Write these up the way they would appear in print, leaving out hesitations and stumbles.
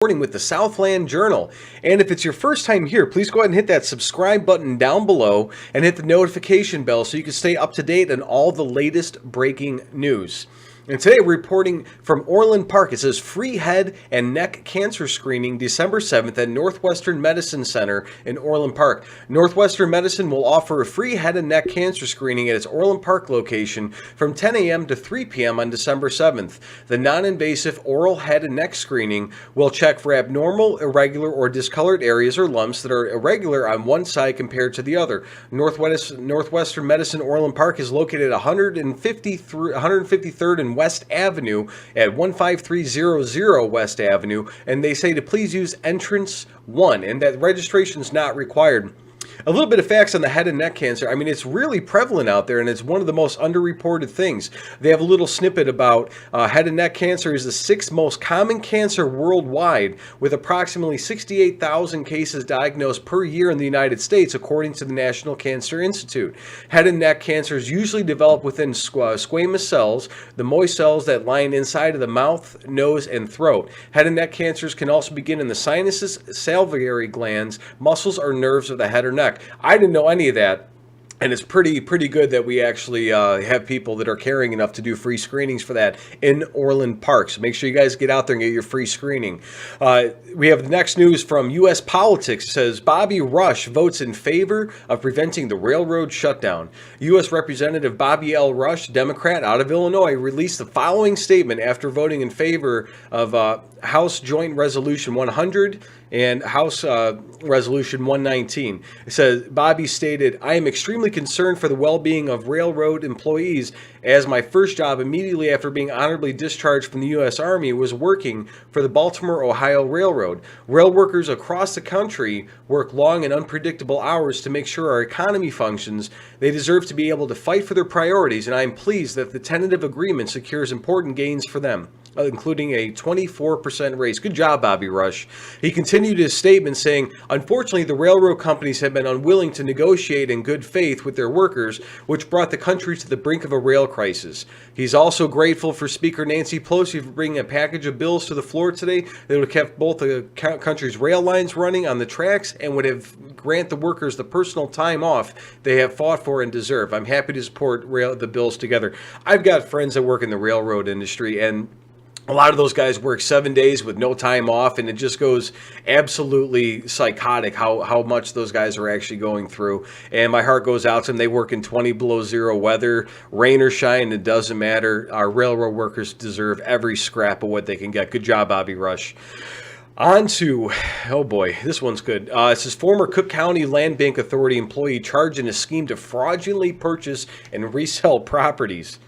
With the Southland Journal. And if it's your first time here, please go ahead and hit that subscribe button down below and hit the notification bell so you can stay up to date on all the latest breaking news. And today we're reporting from Orland Park. It says free head and neck cancer screening December 7th at Northwestern Medicine Center in Orland Park. Northwestern Medicine will offer a free head and neck cancer screening at its Orland Park location from 10 a.m. to 3 p.m. on December 7th. The non-invasive oral head and neck screening will check for abnormal, irregular, or discolored areas or lumps that are irregular on one side compared to the other. Northwestern Medicine Orland Park is located at 153rd and West Avenue at 15300 West Avenue, and they say to please use entrance 1 and that registration is not required. A little bit of facts on the head and neck cancer. I mean, it's really prevalent out there, and it's one of the most underreported things. They have a little snippet about head and neck cancer is the 6th most common cancer worldwide, with approximately 68,000 cases diagnosed per year in the United States, according to the National Cancer Institute. Head and neck cancers usually develop within squamous cells, the moist cells that line inside of the mouth, nose, and throat. Head and neck cancers can also begin in the sinuses, salivary glands, muscles, or nerves of the head or neck. I didn't know any of that, and it's pretty good that we actually have people that are caring enough to do free screenings for that in Orland Park. So make sure you guys get out there and get your free screening. We have the next news from U.S. politics. It says Bobby Rush votes in favor of preventing the railroad shutdown. U.S. Representative Bobby L. Rush, Democrat out of Illinois, released the following statement after voting in favor of House Joint Resolution 100 and House Resolution 119. It says, Bobby stated, I am extremely concerned for the well-being of railroad employees, as my first job immediately after being honorably discharged from the U.S. Army was working for the Baltimore, Ohio Railroad. Rail workers across the country work long and unpredictable hours to make sure our economy functions. They deserve to be able to fight for their priorities, and I am pleased that the tentative agreement secures important gains for them, including a 24% raise. Good job, Bobby Rush. He continued his statement saying, unfortunately, the railroad companies have been unwilling to negotiate in good faith with their workers, which brought the country to the brink of a rail crisis. He's also grateful for Speaker Nancy Pelosi for bringing a package of bills to the floor today that would have kept both the country's rail lines running on the tracks and would have grant the workers the personal time off they have fought for and deserve. I'm happy to support the bills together. I've got friends that work in the railroad industry, and a lot of those guys work 7 days with no time off, and it just goes absolutely psychotic how much those guys are actually going through. And my heart goes out to them. They work in 20 below zero weather, rain or shine, it doesn't matter. Our railroad workers deserve every scrap of what they can get. Good job, Bobby Rush. On to, oh boy, this one's good. It says former Cook County Land Bank Authority employee charged in a scheme to fraudulently purchase and resell properties.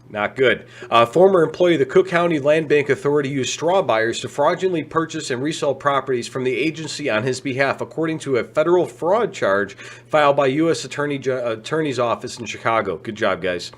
Not good. Former employee of the Cook County Land Bank Authority used straw buyers to fraudulently purchase and resell properties from the agency on his behalf, according to a federal fraud charge filed by U.S. Attorney's Office in Chicago. Good job, guys.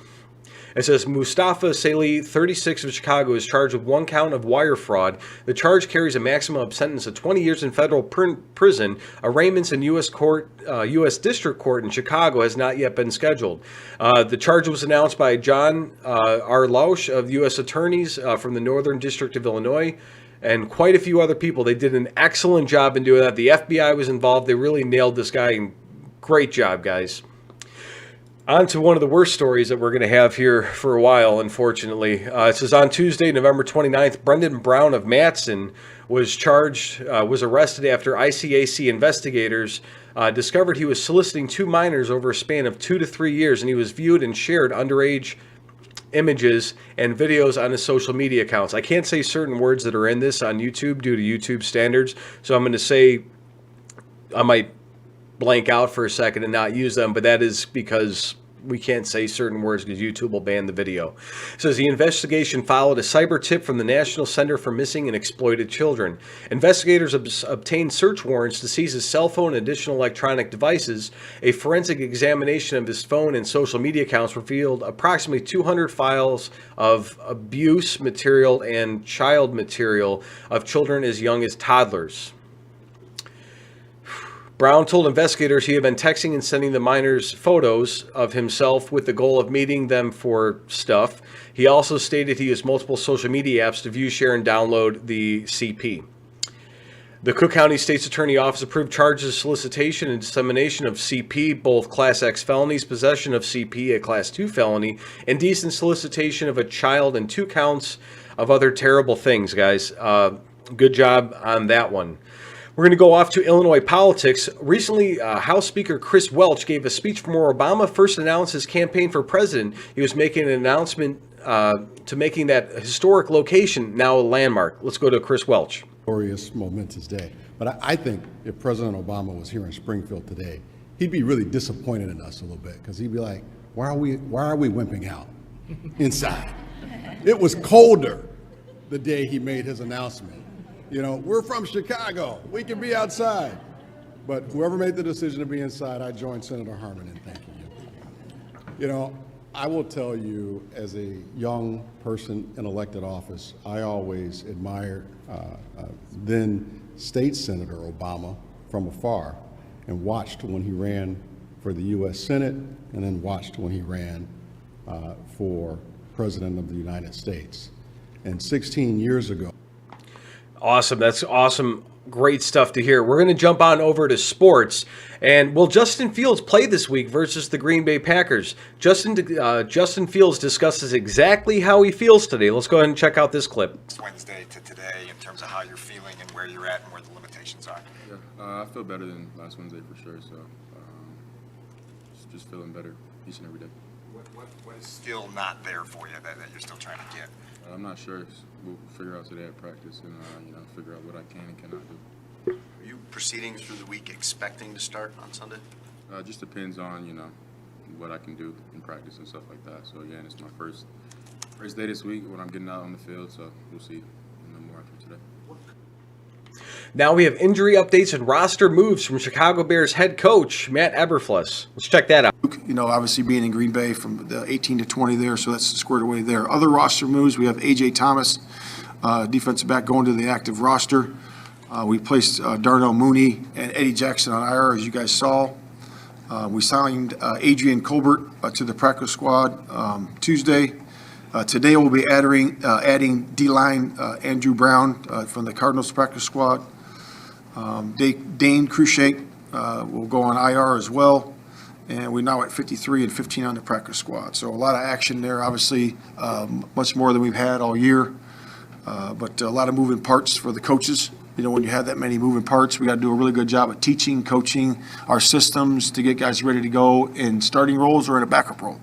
It says Mustafa Saleh, 36 of Chicago, is charged with 1 count of wire fraud. The charge carries a maximum sentence of 20 years in federal prison. Arraignments in U.S. District Court in Chicago has not yet been scheduled. The charge was announced by John R. Lausch of U.S. Attorneys from the Northern District of Illinois, and quite a few other people. They did an excellent job in doing that. The FBI was involved. They really nailed this guy, and great job, guys. On to one of the worst stories that we're going to have here for a while, unfortunately. It says on Tuesday, November 29th, Brendan Brown of Matson was arrested after ICAC investigators discovered he was soliciting 2 minors over a span of 2 to 3 years, and he was viewed and shared underage images and videos on his social media accounts. I can't say certain words that are in this on YouTube due to YouTube standards, so I'm going to say I might blank out for a second and not use them, but that is because we can't say certain words because YouTube will ban the video. It says the investigation followed a cyber tip from the National Center for Missing and Exploited Children. Investigators obtained search warrants to seize his cell phone and additional electronic devices. A forensic examination of his phone and social media accounts revealed approximately 200 files of abuse material and child material of children as young as toddlers. Brown told investigators he had been texting and sending the minors photos of himself with the goal of meeting them for stuff. He also stated he used multiple social media apps to view, share, and download the CP. The Cook County State's Attorney Office approved charges of solicitation and dissemination of CP, both Class X felonies, possession of CP, a Class 2 felony, indecent solicitation of a child, and 2 counts of other terrible things, guys. Good job on that one. We're going to go off to Illinois politics. Recently, House Speaker Chris Welch gave a speech from where Obama first announced his campaign for president. He was making an announcement to making that historic location now a landmark. Let's go to Chris Welch. Glorious, momentous day. But I think if President Obama was here in Springfield today, he'd be really disappointed in us a little bit, because he'd be like, why are we wimping out inside? It was colder the day he made his announcement. You know, we're from Chicago, we can be outside. But whoever made the decision to be inside, I join Senator Harmon in thanking you. You know, I will tell you, as a young person in elected office, I always admired then State Senator Obama from afar, and watched when he ran for the U.S. Senate, and then watched when he ran for President of the United States. And 16 years ago. Awesome. That's awesome. Great stuff to hear. We're going to jump on over to sports. And will Justin Fields play this week versus the Green Bay Packers? Justin Fields discusses exactly how he feels today. Let's go ahead and check out this clip. It's Wednesday to today in terms of how you're feeling and where you're at and where the limitations are. Yeah, I feel better than last Wednesday for sure. So just feeling better each and every day. What is still not there for you that you're still trying to get? I'm not sure. We'll figure out today at practice and figure out what I can and cannot do. Are you proceeding through the week expecting to start on Sunday? It just depends on what I can do in practice and stuff like that. So again, it's my first day this week when I'm getting out on the field. So we'll see more after today. Now we have injury updates and roster moves from Chicago Bears head coach Matt Eberflus. Let's check that out. You know, obviously being in Green Bay from the 18 to 20 there, so that's squared away there. Other roster moves, we have A.J. Thomas, defensive back, going to the active roster. We placed Darnell Mooney and Eddie Jackson on IR, as you guys saw. We signed Adrian Colbert to the practice squad Tuesday. Today we'll be adding D-line Andrew Brown from the Cardinals practice squad. Dane Crushake will go on IR as well. And we're now at 53 and 15 on the practice squad. So a lot of action there, obviously, much more than we've had all year. But a lot of moving parts for the coaches. You know, when you have that many moving parts, we got to do a really good job of teaching, coaching our systems to get guys ready to go in starting roles or in a backup role,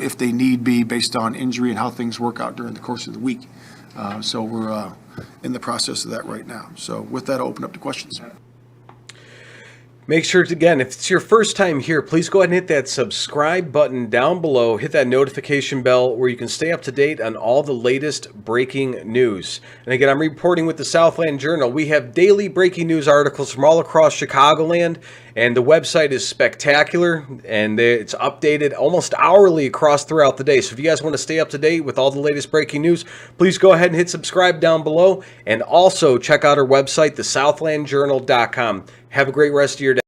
if they need be, based on injury and how things work out during the course of the week. So we're in the process of that right now. So with that, I'll open up to questions. Make sure to, again, if it's your first time here, please go ahead and hit that subscribe button down below. Hit that notification bell where you can stay up to date on all the latest breaking news. And again, I'm reporting with the Southland Journal. We have daily breaking news articles from all across Chicagoland, and the website is spectacular, and it's updated almost hourly throughout the day. So if you guys want to stay up to date with all the latest breaking news, please go ahead and hit subscribe down below, and also check out our website, thesouthlandjournal.com. Have a great rest of your day.